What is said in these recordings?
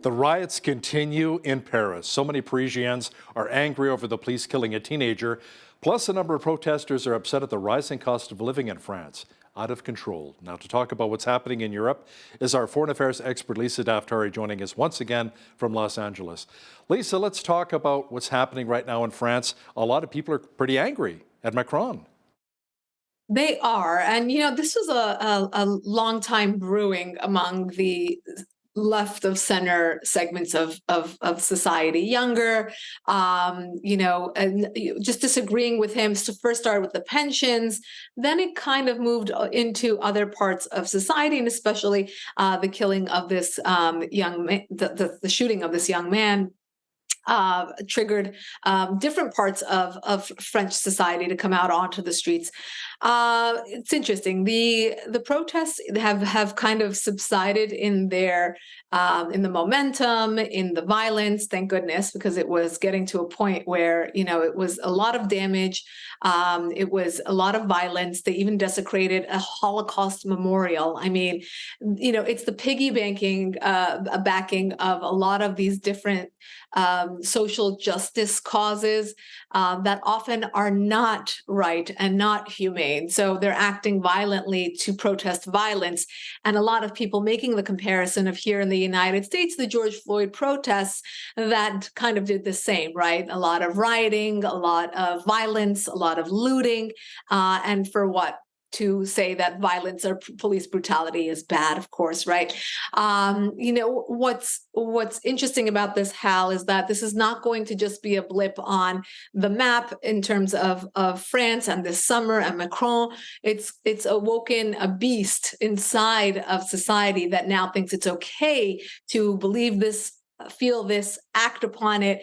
The riots continue in Paris. So many Parisians are angry over the police killing a teenager. Plus, a number of protesters are upset at the rising cost of living in France. Out of control. Now, to talk about what's happening in Europe is our foreign affairs expert, Lisa Daftari, joining us once again from Los Angeles. Lisa, let's talk about what's happening right now in France. A lot of people are pretty angry at Macron. They are. And, this was a long time brewing among the left of center segments of society, younger, and just disagreeing with him. So first started with the pensions, then it kind of moved into other parts of society, and especially the killing of this young man, the shooting of this young man triggered different parts of French society to come out onto the streets. It's interesting. The protests have kind of subsided in their in the momentum, in the violence. Thank goodness, because it was getting to a point where it was a lot of damage. It was a lot of violence. They even desecrated a Holocaust memorial. I mean, it's the piggy banking backing of a lot of these different social justice causes that often are not right and not humane. So they're acting violently to protest violence. And a lot of people making the comparison of here in the United States, the George Floyd protests that kind of did the same, right? A lot of rioting, a lot of violence, a lot of looting, and for what? To say that violence or police brutality is bad, of course, right? What's interesting about this, Hal, is that this is not going to just be a blip on the map in terms of France and this summer and Macron. It's awoken a beast inside of society that now thinks it's okay to believe this, feel this, act upon it.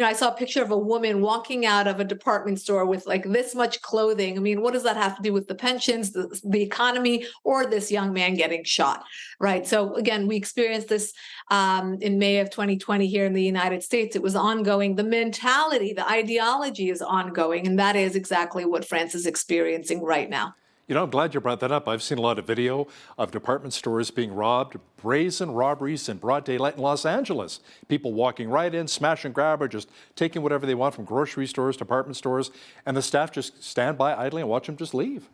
I saw a picture of a woman walking out of a department store with like this much clothing. I mean, what does that have to do with the pensions, the economy, or this young man getting shot, right? So again, we experienced this in May of 2020 here in the United States. It was ongoing. The mentality, the ideology is ongoing, and that is exactly what France is experiencing right now. I'm glad you brought that up. I've seen a lot of video of department stores being robbed, brazen robberies in broad daylight in Los Angeles. People walking right in, smash and grab, or just taking whatever they want from grocery stores, department stores, and the staff just stand by idly and watch them just leave.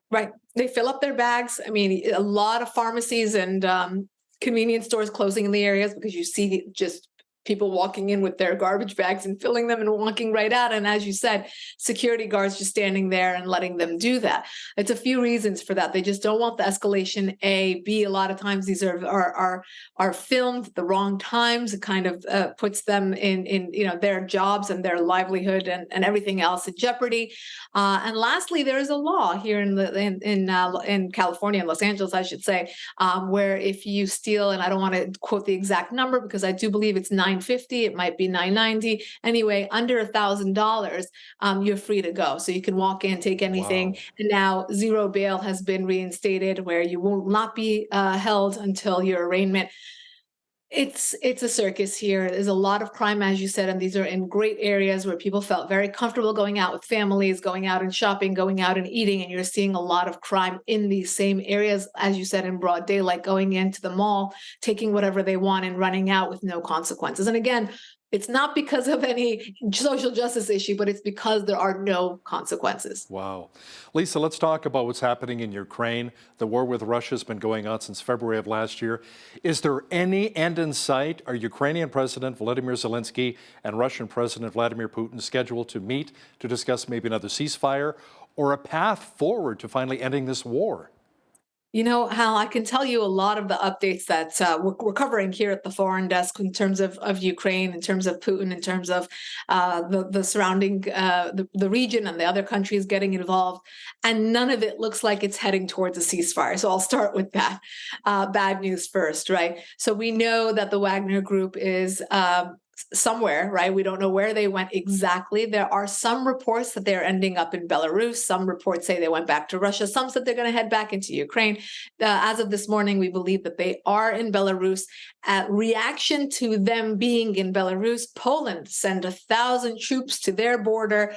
Right. They fill up their bags. I mean, a lot of pharmacies and convenience stores closing in the areas because you see just people walking in with their garbage bags and filling them and walking right out. And as you said, security guards just standing there and letting them do that. It's a few reasons for that. They just don't want the escalation. A, B, a lot of times these are filmed at the wrong times. It kind of puts them in their jobs and their livelihood and everything else in jeopardy. And lastly, there is a law here in California, in Los Angeles, I should say, where if you steal, and I don't want to quote the exact number because I do believe it's $950, it might be $990. Anyway, under $1,000, you're free to go. So you can walk in, take anything. Wow. And now zero bail has been reinstated, where you will not be held until your arraignment. It's a circus here. There's a lot of crime, as you said, and these are in great areas where people felt very comfortable going out with families, going out and shopping, going out and eating, and you're seeing a lot of crime in these same areas, as you said, in broad daylight, going into the mall, taking whatever they want and running out with no consequences. And again, it's not because of any social justice issue, but it's because there are no consequences. Wow. Lisa, let's talk about what's happening in Ukraine. The war with Russia has been going on since February of last year. Is there any end in sight? Are Ukrainian President Volodymyr Zelensky and Russian President Vladimir Putin scheduled to meet to discuss maybe another ceasefire or a path forward to finally ending this war? Hal, I can tell you a lot of the updates that we're covering here at the Foreign Desk in terms of Ukraine, in terms of Putin, in terms of the surrounding, the region and the other countries getting involved. And none of it looks like it's heading towards a ceasefire. So I'll start with that. Bad news first, right? So we know that the Wagner Group is somewhere, right? We don't know where they went exactly. There are some reports that they're ending up in Belarus. Some reports say they went back to Russia. Some said they're going to head back into Ukraine. As of this morning, we believe that they are in Belarus. Reaction to them being in Belarus, Poland sent 1,000 troops to their border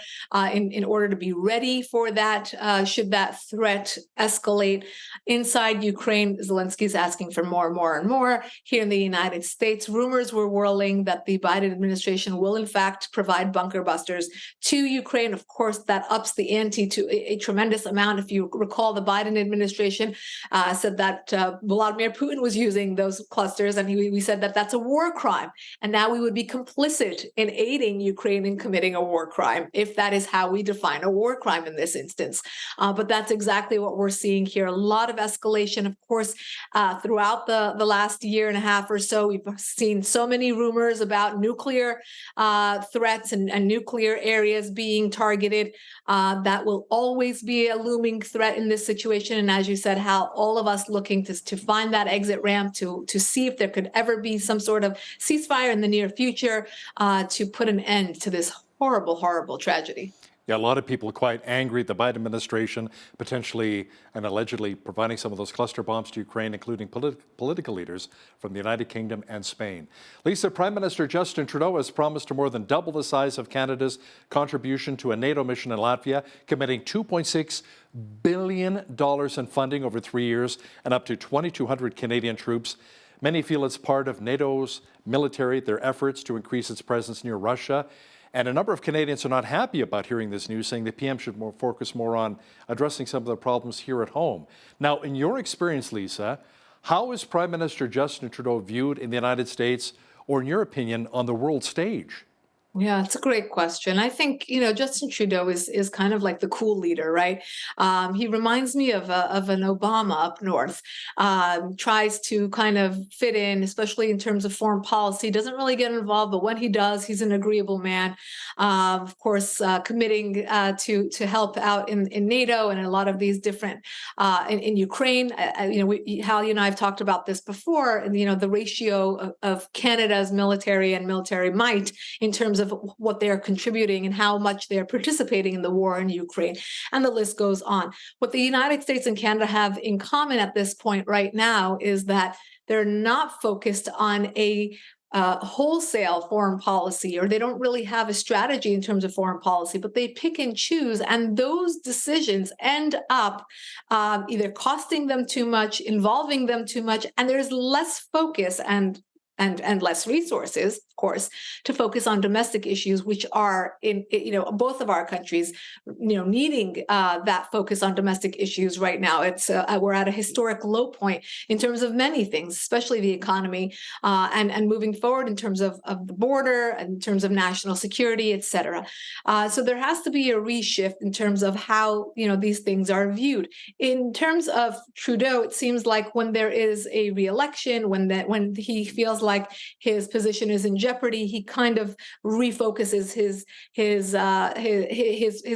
in order to be ready for that, should that threat escalate. Inside Ukraine, Zelensky is asking for more and more and more. Here in the United States, rumors were whirling that the Biden administration will, in fact, provide bunker busters to Ukraine. Of course, that ups the ante to a tremendous amount. If you recall, the Biden administration said that Vladimir Putin was using those clusters, and we said that that's a war crime. And now we would be complicit in aiding Ukraine in committing a war crime, if that is how we define a war crime in this instance. But that's exactly what we're seeing here. A lot of escalation, of course, throughout the last year and a half or so. We've seen so many rumors about nuclear threats and nuclear areas being targeted. That will always be a looming threat in this situation. And as you said, Hal, all of us looking to find that exit ramp, to see if there could ever be some sort of ceasefire in the near future to put an end to this horrible, horrible tragedy. Yeah, a lot of people are quite angry at the Biden administration potentially and allegedly providing some of those cluster bombs to Ukraine, including political leaders from the United Kingdom and Spain. Lisa, Prime Minister Justin Trudeau has promised to more than double the size of Canada's contribution to a NATO mission in Latvia, committing $2.6 billion in funding over 3 years and up to 2,200 Canadian troops. Many feel it's part of NATO's military, their efforts to increase its presence near Russia. And a number of Canadians are not happy about hearing this news, saying the PM should focus more on addressing some of the problems here at home. Now, in your experience, Lisa, how is Prime Minister Justin Trudeau viewed in the United States, or in your opinion, on the world stage? Yeah, it's a great question. I think, Justin Trudeau is kind of like the cool leader, right? He reminds me of an Obama up north. Tries to kind of fit in, especially in terms of foreign policy. Doesn't really get involved, but when he does, he's an agreeable man. Of course, committing to help out in NATO and a lot of these different in Ukraine. Hal, you and I have talked about this before. And the ratio of Canada's military and military might in terms of what they're contributing and how much they're participating in the war in Ukraine. And the list goes on. What the United States and Canada have in common at this point right now is that they're not focused on a wholesale foreign policy, or they don't really have a strategy in terms of foreign policy, but they pick and choose. And those decisions end up either costing them too much, involving them too much, and there's less focus and less resources, of course, to focus on domestic issues, which are in both of our countries, needing that focus on domestic issues right now. It's we're at a historic low point in terms of many things, especially the economy, and moving forward in terms of the border, in terms of national security, et cetera. So there has to be a reshift in terms of how these things are viewed. In terms of Trudeau, it seems like when there is a re-election, when he feels like his position is in jeopardy, he kind of refocuses his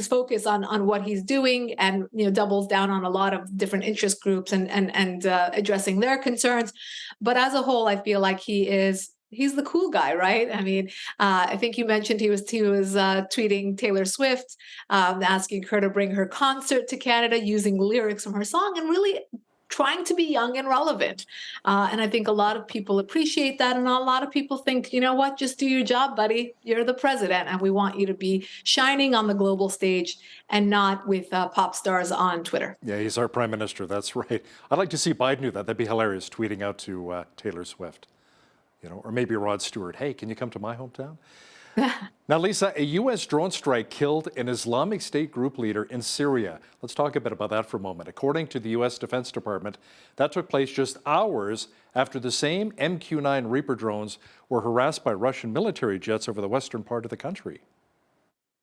focus on what he's doing, and doubles down on a lot of different interest groups and addressing their concerns. But as a whole, I feel like he's the cool guy, right? I mean, I think you mentioned he was tweeting Taylor Swift, asking her to bring her concert to Canada using lyrics from her song, and really trying to be young and relevant. And I think a lot of people appreciate that. And a lot of people think, you know what, just do your job, buddy. You're the president, and we want you to be shining on the global stage and not with pop stars on Twitter. Yeah, he's our prime minister. That's right. I'd like to see Biden do that. That'd be hilarious, tweeting out to Taylor Swift. Or maybe Rod Stewart. Hey, can you come to my hometown? Now, Lisa, a U.S. drone strike killed an Islamic State group leader in Syria. Let's talk a bit about that for a moment. According to the U.S. Defense Department, that took place just hours after the same MQ-9 Reaper drones were harassed by Russian military jets over the western part of the country.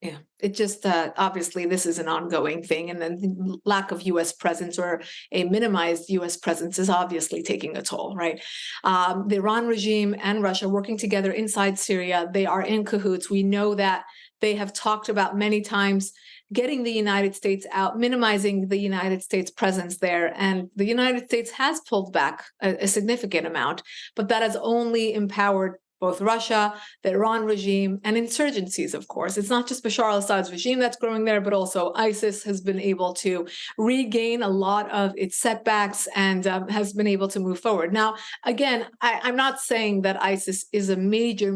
Yeah, it just obviously this is an ongoing thing, and then the lack of U.S. presence or a minimized U.S. presence is obviously taking a toll, right? The Iran regime and Russia working together inside Syria, they are in cahoots. We know that they have talked about many times getting the United States out, minimizing the United States presence there, and the United States has pulled back a significant amount, but that has only empowered both Russia, the Iran regime, and insurgencies, of course. It's not just Bashar al-Assad's regime that's growing there, but also ISIS has been able to regain a lot of its setbacks and has been able to move forward. Now, again, I'm not saying that ISIS is a major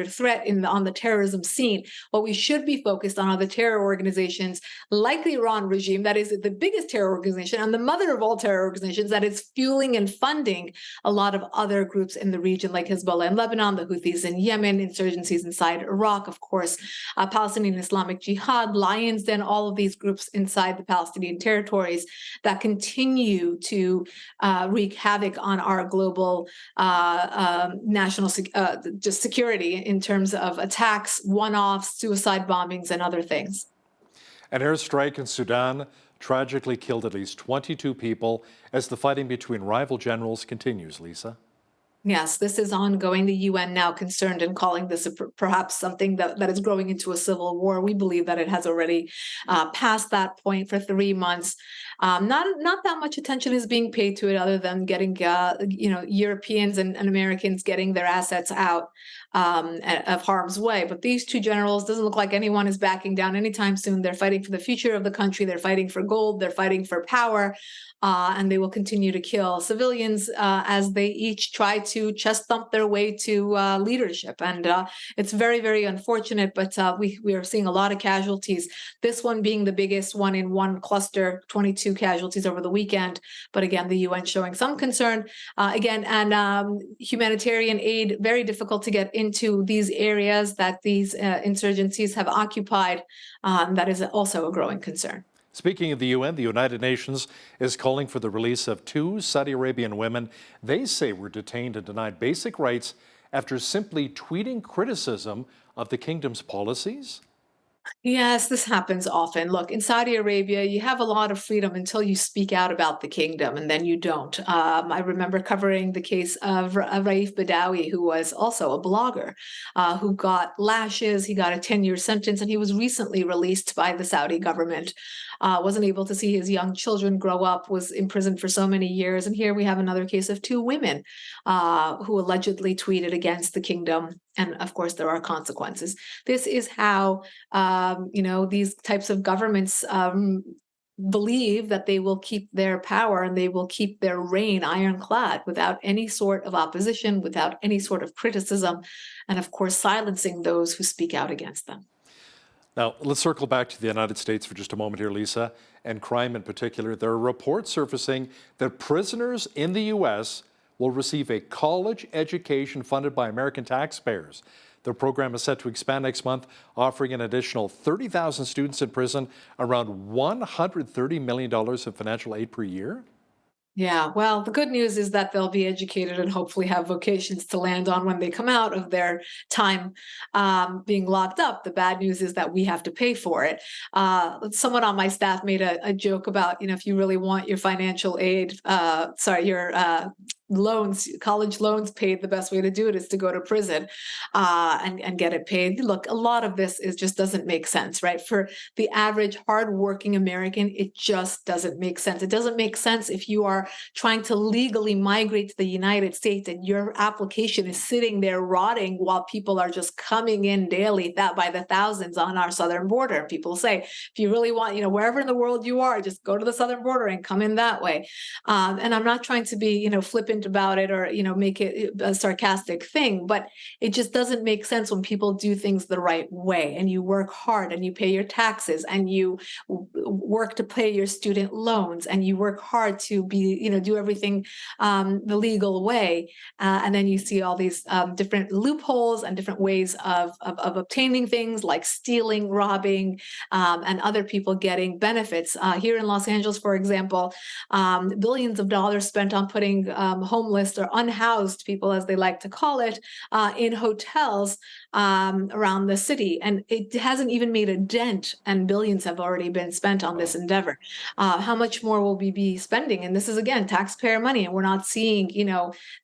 threat on the terrorism scene. What we should be focused on are the terror organizations like the Iran regime, that is the biggest terror organization and the mother of all terror organizations, that is fueling and funding a lot of other groups in the region, like Hezbollah in Lebanon, the Houthis in Yemen, insurgencies inside Iraq, of course, Palestinian Islamic Jihad, Lions Den, all of these groups inside the Palestinian territories that continue to wreak havoc on our global national just security in terms of attacks, one-offs, suicide bombings, and other things. An airstrike in Sudan tragically killed at least 22 people as the fighting between rival generals continues, Lisa. Yes, this is ongoing. The UN now concerned and calling this perhaps something that is growing into a civil war. We believe that it has already passed that point for 3 months. Not that much attention is being paid to it, other than getting Europeans and Americans getting their assets out of harm's way. But these two generals, doesn't look like anyone is backing down anytime soon. They're fighting for the future of the country. They're fighting for gold. They're fighting for power. And they will continue to kill civilians as they each try to chest thump their way to leadership. And it's very unfortunate, but we are seeing a lot of casualties. This one being the biggest one in one cluster, 22 casualties over the weekend. But again, the UN showing some concern. And humanitarian aid, very difficult to get into these areas that these insurgencies have occupied. That is also a growing concern. Speaking of the UN, the United Nations is calling for the release of 2 Saudi Arabian women they say were detained and denied basic rights after simply tweeting criticism of the kingdom's policies. Yes, this happens often. Look, in Saudi Arabia, you have a lot of freedom until you speak out about the kingdom, and then you don't. I remember covering the case of Raif Badawi, who was also a blogger, who got lashes. He got a 10-year sentence, and he was recently released by the Saudi government. Wasn't able to see his young children grow up, was imprisoned for so many years. And here we have another case of 2 women who allegedly tweeted against the kingdom. And of course, there are consequences. This is how, these types of governments believe that they will keep their power and they will keep their reign ironclad without any sort of opposition, without any sort of criticism, and of course, silencing those who speak out against them. Now, let's circle back to the United States for just a moment here, Lisa, and crime in particular. There are reports surfacing that prisoners in the U.S. will receive a college education funded by American taxpayers. The program is set to expand next month, offering an additional 30,000 students in prison around $130 million of financial aid per year. Yeah, well, the good news is that they'll be educated and hopefully have vocations to land on when they come out of their time being locked up. The bad news is that we have to pay for it. Someone on my staff made a joke about, if you really want your financial aid, your loans, college loans paid, the best way to do it is to go to prison and get it paid. Look, a lot of this just doesn't make sense, right? For the average hardworking American, it just doesn't make sense. It doesn't make sense if you are trying to legally migrate to the United States and your application is sitting there rotting while people are just coming in daily, that by the thousands on our southern border. And people say, if you really want, wherever in the world you are, just go to the southern border and come in that way. And I'm not trying to be, flippant about it or, make it a sarcastic thing, but it just doesn't make sense when people do things the right way and you work hard and you pay your taxes and you work to pay your student loans and you work hard to be, do everything the legal way. And then you see all these different loopholes and different ways of obtaining things like stealing, robbing, and other people getting benefits. Here in Los Angeles, for example, billions of dollars spent on putting homeless or unhoused people, as they like to call it, in hotels around the city. And it hasn't even made a dent, and billions have already been spent on this endeavor. How much more will we be spending? And this is, again, taxpayer money, and we're not seeing,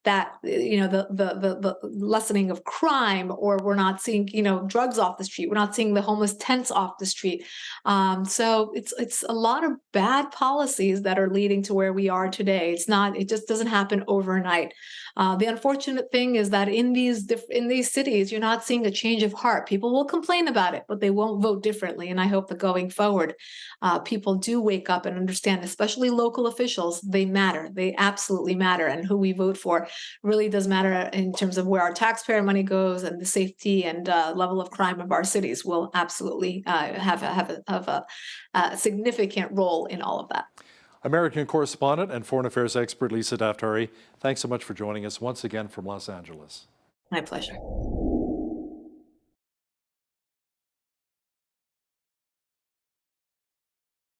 that, the lessening of crime, or we're not seeing, drugs off the street. We're not seeing the homeless tents off the street. So it's a lot of bad policies that are leading to where we are today. It just doesn't happen overnight. The unfortunate thing is that in these cities, you're not seeing a change of heart. People will complain about it, but they won't vote differently. And I hope that going forward, people do wake up and understand, especially local officials, they matter. They absolutely matter. And who we vote for really does matter in terms of where our taxpayer money goes, and the safety and level of crime of our cities will absolutely have a significant role in all of that. American correspondent and foreign affairs expert Lisa Daftari, thanks so much for joining us once again from Los Angeles. My pleasure.